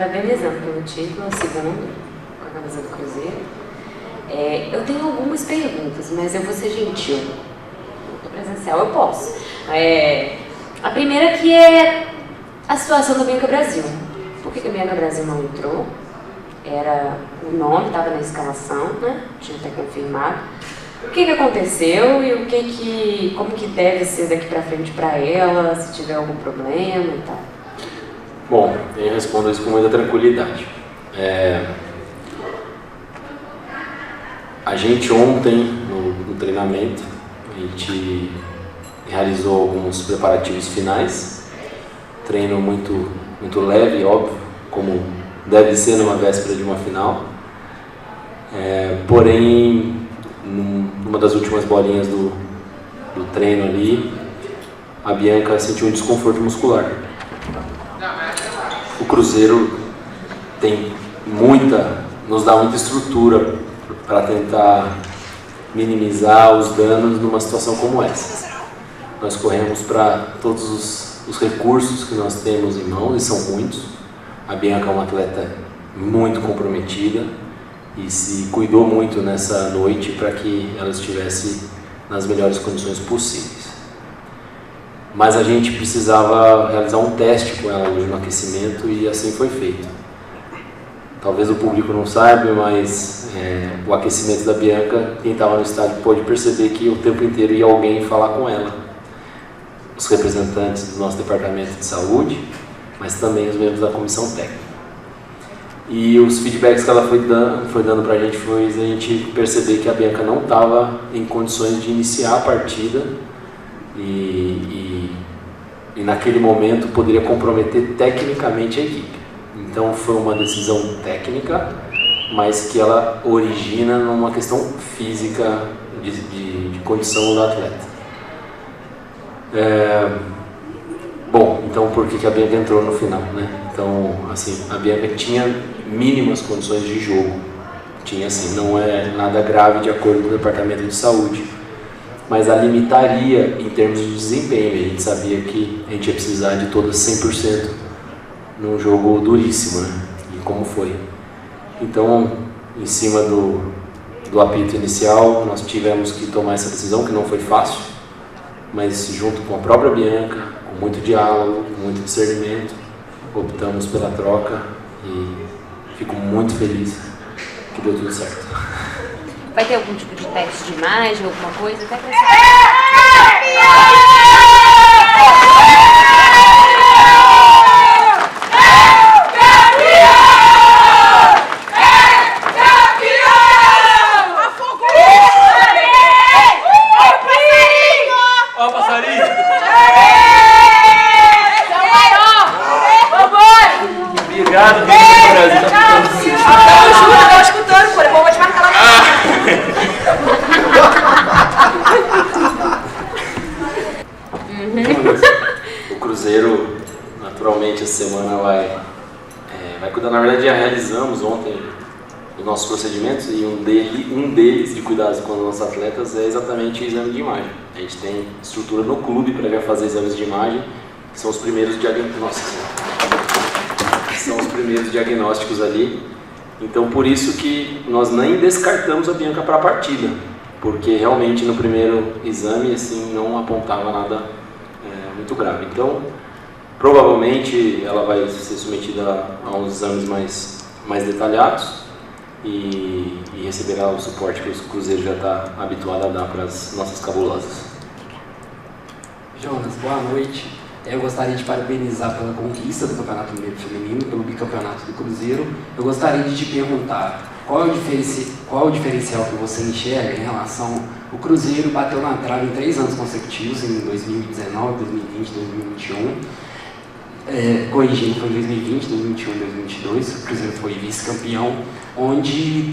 parabenizando pelo título, segundo, com a camisa do Cruzeiro. Eu tenho algumas perguntas, mas eu vou ser gentil. No presencial eu posso. A primeira que é a situação do Bianca Brasil. Por que a Bianca Brasil não entrou? O nome estava na escalação, né? Tinha até confirmado. O que aconteceu e como que deve ser daqui para frente para ela, se tiver algum problema e tal? Bom, eu respondo isso com muita tranquilidade. A gente ontem, no treinamento, a gente realizou alguns preparativos finais. Treino muito leve, óbvio, como deve ser numa véspera de uma final. Porém, numa das últimas bolinhas do treino ali, a Bianca sentiu um desconforto muscular. O Cruzeiro nos dá muita estrutura para tentar minimizar os danos numa situação como essa. Nós corremos para todos os recursos que nós temos em mãos, e são muitos. A Bianca é uma atleta muito comprometida e se cuidou muito nessa noite para que ela estivesse nas melhores condições possíveis. Mas a gente precisava realizar um teste com ela hoje no aquecimento e assim foi feito. Talvez o público não saiba, mas o aquecimento da Bianca, quem estava no estádio pôde perceber que o tempo inteiro ia alguém falar com ela. Os representantes do nosso departamento de saúde, mas também os membros da comissão técnica. E os feedbacks que ela foi dando para a gente foi a gente perceber que a Bianca não estava em condições de iniciar a partida e naquele momento poderia comprometer tecnicamente a equipe. Então foi uma decisão técnica, mas que ela origina numa questão física de condição do atleta. Bom, então por que a Bianca entrou no final, né? Então, assim, a Bianca tinha mínimas condições de jogo. Tinha, assim, não é nada grave de acordo com o departamento de saúde, mas a limitaria em termos de desempenho. A gente sabia que a gente ia precisar de todas 100% num jogo duríssimo, né? E como foi. Então, em cima do apito inicial, nós tivemos que tomar essa decisão, que não foi fácil, mas junto com a própria Bianca, com muito diálogo, com muito discernimento, optamos pela troca e fico muito feliz que deu tudo certo. Vai ter algum tipo de teste de imagem, alguma coisa? Até pra Obrigado, Brasil. Eu juro, eu tava escutando, pô. Eu vou te marcar lá. O Cruzeiro, naturalmente, essa semana vai cuidar. Na verdade, já realizamos ontem os nossos procedimentos e um deles de cuidados com os nossos atletas é exatamente o exame de imagem. A gente tem estrutura no clube para já fazer exames de imagem, que são os primeiros diagnósticos ali. Então, por isso que nós nem descartamos a Bianca para a partida, porque realmente no primeiro exame assim não apontava nada muito grave. Então, provavelmente ela vai ser submetida a uns exames mais detalhados e receberá o suporte que o Cruzeiro já está habituado a dar para as nossas cabulosas. Jonas, boa noite. Eu gostaria de parabenizar pela conquista do Campeonato Mineiro Feminino, pelo bicampeonato do Cruzeiro. Eu gostaria de te perguntar qual é o diferencial que você enxerga em relação... O Cruzeiro bateu na trave em 3 anos consecutivos, em 2019, 2020, 2021. Corrigindo, foi em 2020, 2021 e 2022. O Cruzeiro foi vice-campeão, onde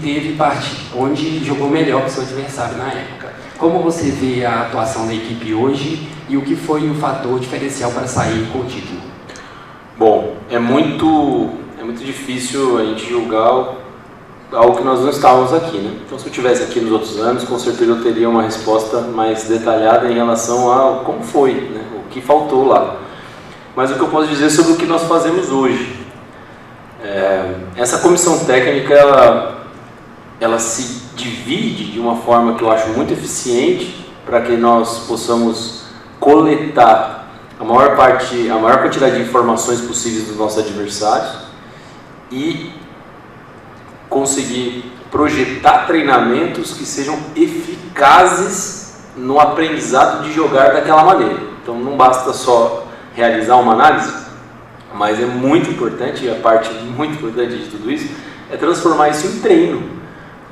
jogou melhor que o seu adversário na época. Como você vê a atuação da equipe hoje e o que foi o fator diferencial para sair com o título? Bom, é muito difícil a gente julgar algo que nós não estávamos aqui, né? Então, se eu estivesse aqui nos outros anos, com certeza eu teria uma resposta mais detalhada em relação a como foi, né? O que faltou lá. Mas o que eu posso dizer sobre o que nós fazemos hoje? essa comissão técnica, ela se divide de uma forma que eu acho muito eficiente para que nós possamos coletar a maior quantidade de informações possíveis dos nossos adversários e conseguir projetar treinamentos que sejam eficazes no aprendizado de jogar daquela maneira. Então não basta só realizar uma análise, mas é muito importante, e a parte muito importante de tudo isso é transformar isso em treino,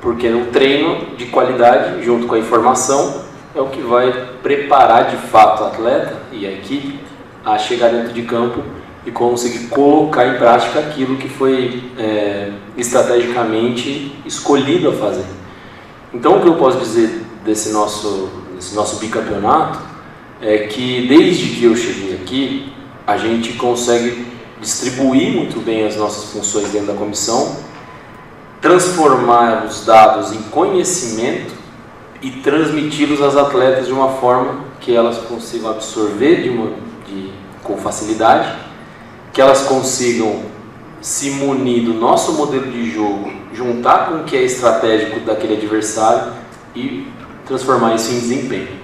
porque o treino de qualidade, junto com a informação, é o que vai preparar de fato o atleta e a equipe a chegar dentro de campo e conseguir colocar em prática aquilo que foi estrategicamente escolhido a fazer. Então, o que eu posso dizer desse nosso bicampeonato é que desde que eu cheguei aqui, a gente consegue distribuir muito bem as nossas funções dentro da comissão, transformar os dados em conhecimento e transmiti-los às atletas de uma forma que elas consigam absorver com facilidade, que elas consigam se munir do nosso modelo de jogo, juntar com o que é estratégico daquele adversário e transformar isso em desempenho.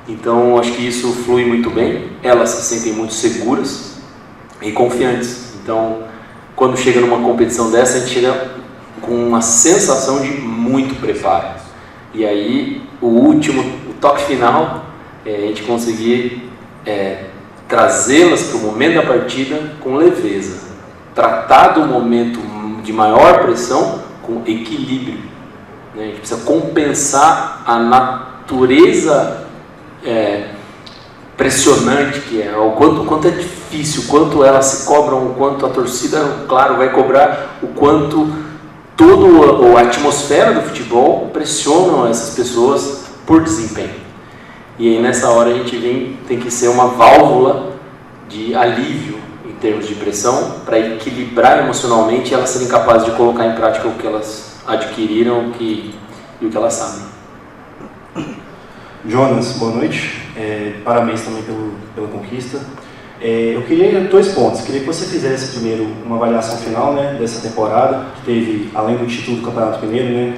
Então, acho que isso flui muito bem, elas se sentem muito seguras e confiantes. Então, quando chega numa competição dessa, a gente chega com uma sensação de muito preparo. E aí, o toque final, a gente conseguir trazê-las para o momento da partida com leveza. Tratar do momento de maior pressão com equilíbrio. Né? A gente precisa compensar a natureza pressionante que é, o quanto é difícil, o quanto elas se cobram, o quanto a torcida, claro, vai cobrar, o quanto toda a atmosfera do futebol pressionam essas pessoas por desempenho. E aí nessa hora a gente tem que ser uma válvula de alívio em termos de pressão para equilibrar emocionalmente e elas serem capazes de colocar em prática o que elas adquiriram e o que elas sabem. Jonas, boa noite. Parabéns também pela conquista. Eu queria 2 pontos. Queria que você fizesse primeiro uma avaliação final, né, dessa temporada, que teve, além do título do Campeonato Mineiro, né,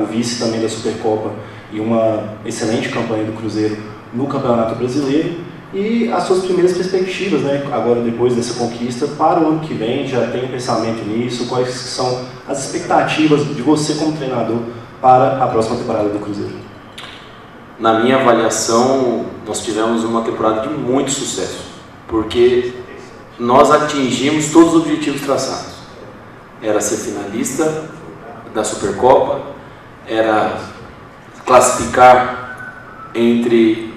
o vice também da Supercopa e uma excelente campanha do Cruzeiro no Campeonato Brasileiro, e as suas primeiras perspectivas, né, agora depois dessa conquista, para o ano que vem. Já tem um pensamento nisso? Quais são as expectativas de você como treinador para a próxima temporada do Cruzeiro? Na minha avaliação, nós tivemos uma temporada de muito sucesso, porque nós atingimos todos os objetivos traçados. Era ser finalista da Supercopa, era classificar entre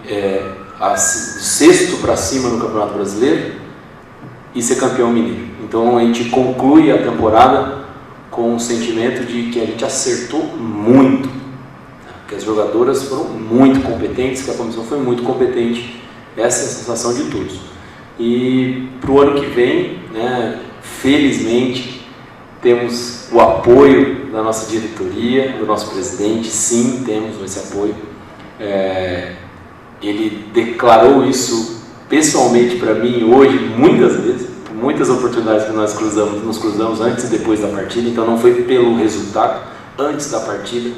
sexto para cima no Campeonato Brasileiro e ser campeão mineiro. Então a gente conclui a temporada com o sentimento de que a gente acertou muito, que as jogadoras foram muito competentes, que a comissão foi muito competente. Essa é a sensação de todos. E para o ano que vem, né, felizmente, temos o apoio da nossa diretoria, do nosso presidente. Sim, temos esse apoio. Ele declarou isso pessoalmente para mim hoje, muitas vezes, muitas oportunidades que nós nos cruzamos antes e depois da partida. Então não foi pelo resultado, antes da partida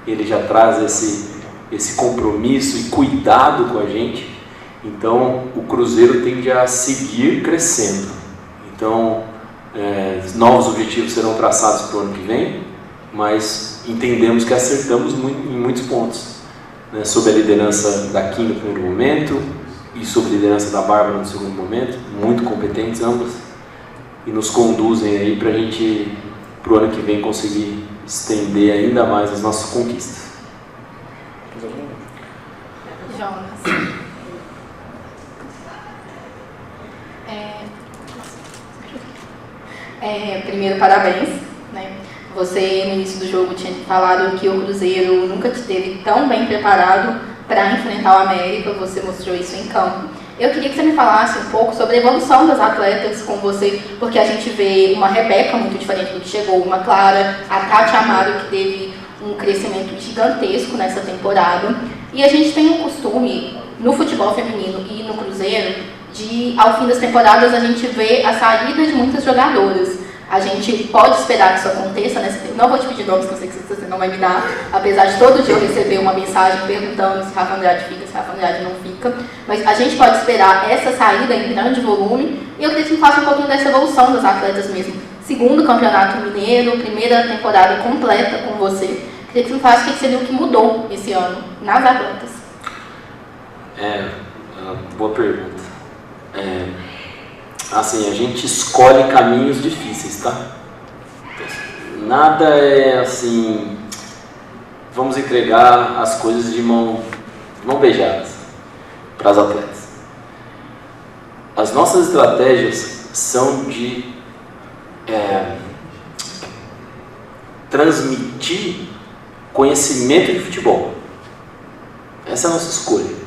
ele já traz esse compromisso e cuidado com a gente. Então o Cruzeiro tende a seguir crescendo. Então novos objetivos serão traçados para o ano que vem, mas entendemos que acertamos em muitos pontos, né, sob a liderança da Kim no primeiro momento e sob a liderança da Bárbara no segundo momento, muito competentes ambas, e nos conduzem aí para a gente, para o ano que vem, conseguir estender ainda mais as nossas conquistas. Jonas. Primeiro, parabéns, né? Você, no início do jogo, tinha falado que o Cruzeiro nunca te teve tão bem preparado para enfrentar o América. Você mostrou isso em campo. Eu queria que você me falasse um pouco sobre a evolução das atletas com você, porque a gente vê uma Rebeca muito diferente do que chegou, uma Clara, a Tati Amaro, que teve um crescimento gigantesco nessa temporada. E a gente tem um costume, no futebol feminino e no Cruzeiro, de, ao fim das temporadas, a gente vê a saída de muitas jogadoras. A gente pode esperar que isso aconteça, né? Não vou te pedir nomes, que eu sei que você não vai me dar, apesar de todo dia eu receber uma mensagem perguntando se Rafa Andrade fica, se Rafa Andrade não fica. Mas a gente pode esperar essa saída em grande volume, e eu queria que me faça um pouquinho dessa evolução dos atletas mesmo. Segundo Campeonato Mineiro, primeira temporada completa com você. Queria que me falasse o que seria o que mudou esse ano nas atletas. Boa pergunta. Assim, a gente escolhe caminhos difíceis, tá? Nada é assim, vamos entregar as coisas de mão beijadas para as atletas. As nossas estratégias são de transmitir conhecimento de futebol. Essa é a nossa escolha.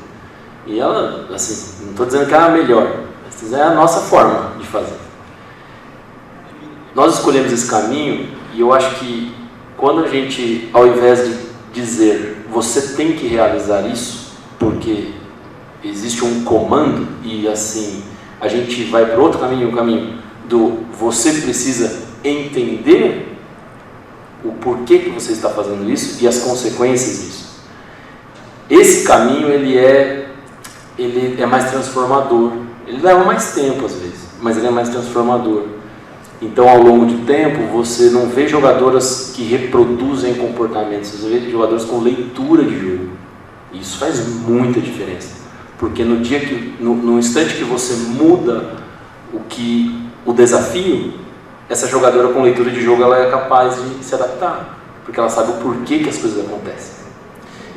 E ela, assim, não estou dizendo que é a melhor, mas é a nossa forma de fazer. Nós escolhemos esse caminho e eu acho que quando a gente, ao invés de dizer você tem que realizar isso, porque existe um comando e assim a gente vai para outro caminho, o caminho do você precisa entender o porquê que você está fazendo isso e as consequências disso. Esse caminho ele é mais transformador. Ele leva mais tempo às vezes, mas ele é mais transformador. Então, ao longo do tempo, você não vê jogadoras que reproduzem comportamentos, você vê jogadores com leitura de jogo. E isso faz muita diferença, porque no instante que você muda o desafio, essa jogadora com leitura de jogo ela é capaz de se adaptar, porque ela sabe o porquê que as coisas acontecem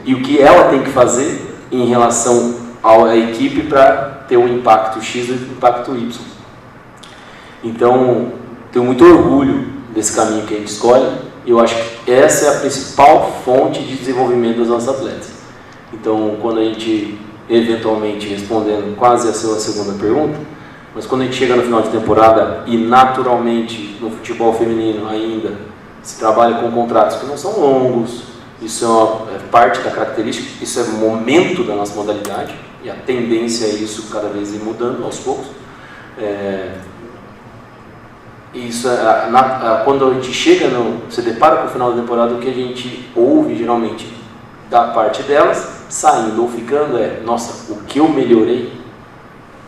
e o que ela tem que fazer em relação à equipe para ter o impacto X e o impacto Y. Então, tenho muito orgulho desse caminho que a gente escolhe e eu acho que essa é a principal fonte de desenvolvimento dos nossos atletas. Então, quando a gente, eventualmente, respondendo quase a sua segunda pergunta, mas quando a gente chega no final de temporada e naturalmente no futebol feminino ainda se trabalha com contratos que não são longos, isso é parte da característica, isso é o momento da nossa modalidade e a tendência é isso cada vez ir mudando aos poucos. Isso quando a gente chega, se depara com o final da temporada, o que a gente ouve geralmente da parte delas, saindo ou ficando, nossa, o que eu melhorei,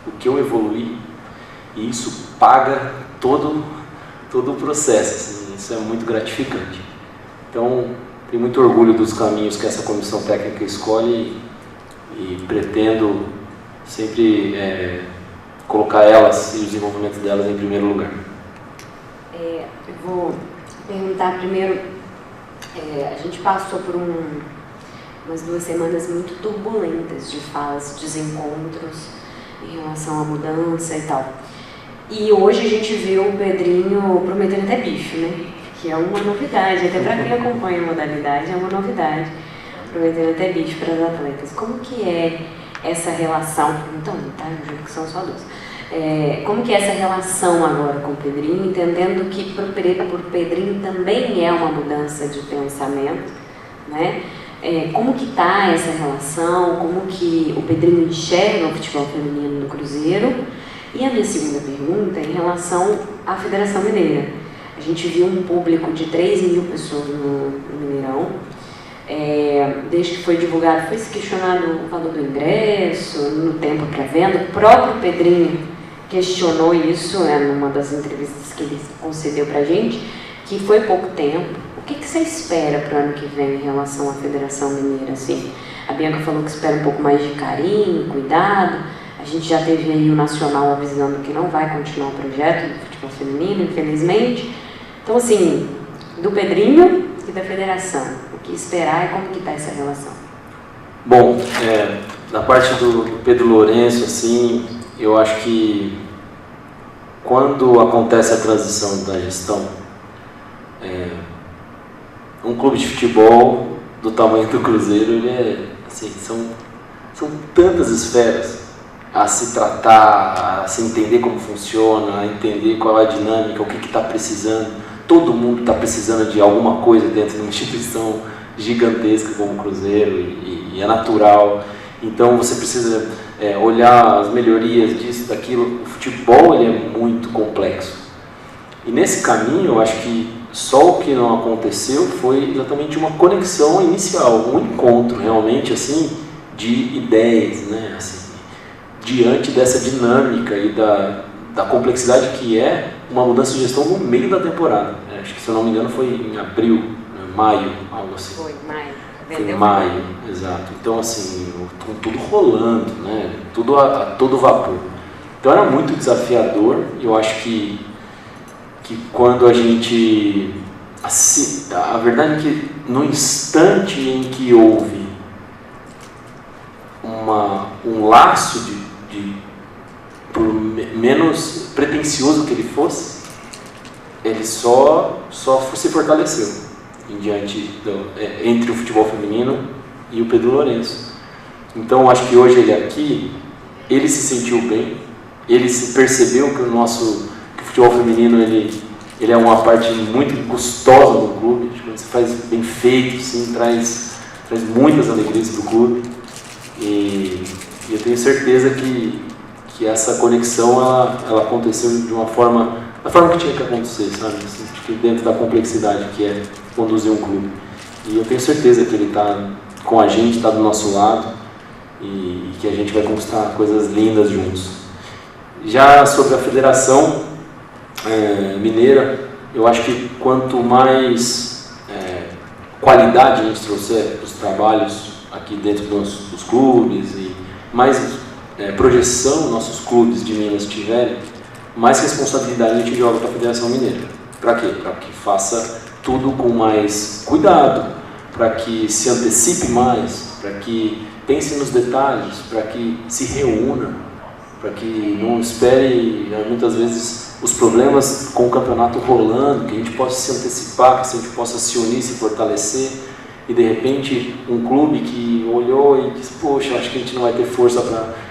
o que eu evoluí, e isso paga todo o processo, assim, isso é muito gratificante. Então, tenho muito orgulho dos caminhos que essa comissão técnica escolhe e pretendo sempre colocar elas e o desenvolvimento delas em primeiro lugar. Eu vou perguntar primeiro, a gente passou por umas 2 semanas muito turbulentas de falas, desencontros em relação à mudança e tal. E hoje a gente viu o Pedrinho prometendo até bicho, né? Que é uma novidade, até para quem acompanha a modalidade é uma novidade, prometendo até bicho para as atletas. Como que é essa relação? Então, tá, eu juro que são só 2. Como que é essa relação agora com o Pedrinho, entendendo que para o Pedrinho também é uma mudança de pensamento, né? Como que está essa relação, como que o Pedrinho enxerga o futebol feminino no Cruzeiro? E a minha segunda pergunta é em relação à Federação Mineira. A gente viu um público de 3.000 pessoas no Mineirão. Desde que foi divulgado, foi se questionado o valor do ingresso, no tempo pré-venda. O próprio Pedrinho questionou isso numa das entrevistas que ele concedeu para a gente, que foi pouco tempo. O que você espera para o ano que vem em relação à Federação Mineira? Assim, a Bianca falou que espera um pouco mais de carinho, cuidado. A gente já teve aí o Nacional avisando que não vai continuar o projeto do futebol feminino, infelizmente. Então, assim, do Pedrinho e da Federação, o que esperar e como que está essa relação? Bom, da parte do Pedro Lourenço, assim, eu acho que quando acontece a transição da gestão, um clube de futebol do tamanho do Cruzeiro, ele assim, são tantas esferas a se tratar, a se entender como funciona, a entender qual é a dinâmica, o que está precisando. Todo mundo está precisando de alguma coisa dentro de uma instituição gigantesca como o Cruzeiro e é natural. Então você precisa olhar as melhorias disso, daquilo. O futebol ele é muito complexo. E nesse caminho, eu acho que só o que não aconteceu foi exatamente uma conexão inicial, um encontro realmente assim de ideias, né? Assim, diante dessa dinâmica e da complexidade que é uma mudança de gestão no meio da temporada. Acho que, se eu não me engano, foi em abril, maio, algo assim. Foi maio. Foi em maio, exato. Então, assim, tudo rolando, né? Tudo a todo vapor. Então era muito desafiador, e eu acho que quando a gente... Assim, a verdade é que no instante em que houve um laço por menos pretensioso que ele fosse, ele só se fortaleceu entre o futebol feminino e o Pedro Lourenço. Então acho que hoje ele aqui, ele se sentiu bem, ele se percebeu que o futebol feminino ele é uma parte muito gostosa do clube, quando você faz bem feito, sim, traz muitas alegrias para o clube, e eu tenho certeza que essa conexão ela aconteceu de uma forma, da forma que tinha que acontecer, sabe? Assim, acho que dentro da complexidade que é conduzir um clube. E eu tenho certeza que ele está com a gente, está do nosso lado, e que a gente vai conquistar coisas lindas juntos. Já sobre a Federação Mineira, eu acho que quanto mais qualidade a gente trouxer para os trabalhos aqui dentro dos clubes, e mais projeção nossos clubes de Minas tiverem, mais responsabilidade a gente joga para a Federação Mineira. Para quê? Para que faça tudo com mais cuidado, para que se antecipe mais, para que pense nos detalhes, para que se reúna, para que não espere muitas vezes os problemas com o campeonato rolando, que a gente possa se antecipar, que a gente possa se unir, se fortalecer, e de repente um clube que olhou e disse, poxa, acho que a gente não vai ter força para...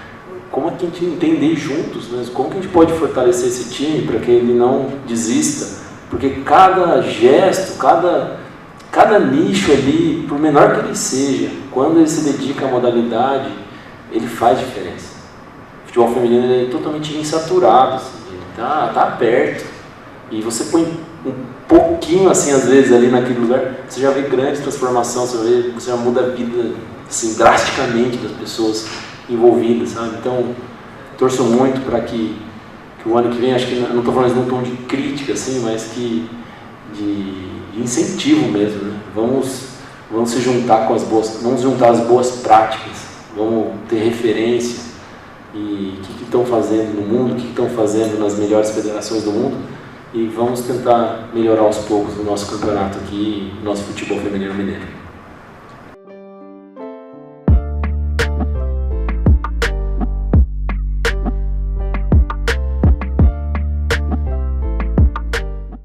Como é que a gente entender juntos, né? Como que a gente pode fortalecer esse time para que ele não desista? Porque cada gesto, cada nicho ali, por menor que ele seja, quando ele se dedica à modalidade, ele faz diferença. O futebol feminino ele é totalmente insaturado, assim, ele tá aberto. E você põe um pouquinho, assim, às vezes, ali naquele lugar, você já vê grande transformação, você já muda a vida, assim, drasticamente das pessoas envolvidas, sabe? Então, torço muito para que o ano que vem, acho que não estou falando num tom de crítica, assim, mas de incentivo mesmo, né? Vamos se juntar vamos juntar as boas práticas, vamos ter referência e o que estão fazendo no mundo, o que estão fazendo nas melhores federações do mundo, e vamos tentar melhorar aos poucos o nosso campeonato aqui, o nosso futebol feminino mineiro.